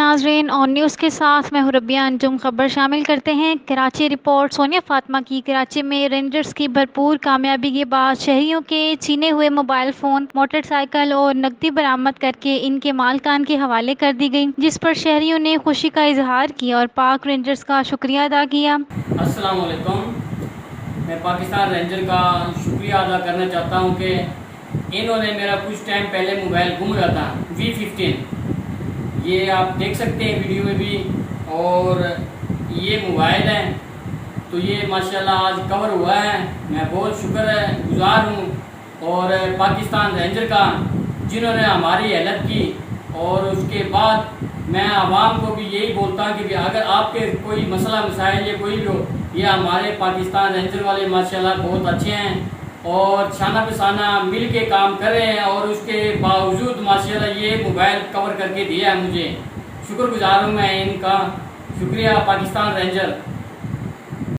ناظرین، اور نیوز کے ساتھ میں ہوں ربیہ انجم۔ خبر شامل کرتے ہیں کراچی رپورٹ۔ سونیا فاطمہ کی کراچی میں رینجرز کی بھرپور کامیابی کے بعد شہریوں کے چھینے ہوئے موبائل فون، موٹر سائیکل اور نقدی برآمد کر کے ان کے مالکان کے حوالے کر دی گئی، جس پر شہریوں نے خوشی کا اظہار کیا اور پاک رینجرز کا شکریہ ادا کیا۔ السلام علیکم۔ میں پاکستان رینجر کا شکریہ ادا کرنا چاہتا ہوں کہ انہوں نے میرا کچھ ٹائم پہلے موبائل گم گیا تھا V15، یہ آپ دیکھ سکتے ہیں ویڈیو میں بھی، اور یہ موبائل ہے تو یہ ماشاءاللہ آج کور ہوا ہے۔ میں بہت شکر گزار ہوں اور پاکستان رینجر کا، جنہوں نے ہماری ہیلپ کی۔ اور اس کے بعد میں عوام کو بھی یہی بولتا ہوں کہ اگر آپ کے کوئی مسئلہ مسائل یا کوئی بھی ہو، یہ ہمارے پاکستان رینجر والے ماشاءاللہ بہت اچھے ہیں اور شانہ بشانہ مل کے کام کر رہے ہیں، اور اس کے باوجود ماشاءاللہ یہ موبائل کور کر کے دیا ہے مجھے۔ شکر گزار ہوں میں ان کا۔ شکریہ پاکستان رینجر۔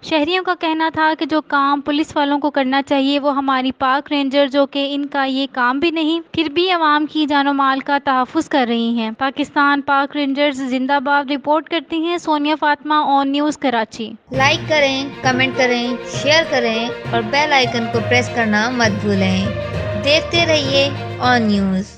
شہریوں کا کہنا تھا کہ جو کام پولیس والوں کو کرنا چاہیے وہ ہماری پاک رینجر، جو کہ ان کا یہ کام بھی نہیں، پھر بھی عوام کی جان و مال کا تحفظ کر رہی ہیں۔ پاکستان پاک رینجرز زندہ باد۔ رپورٹ کرتی ہیں سونیا فاطمہ، آن نیوز کراچی۔ لائک کریں، کمنٹ کریں، شیئر کریں اور بیل آئیکن کو پریس کرنا مت بھولیں۔ دیکھتے رہیے آن نیوز۔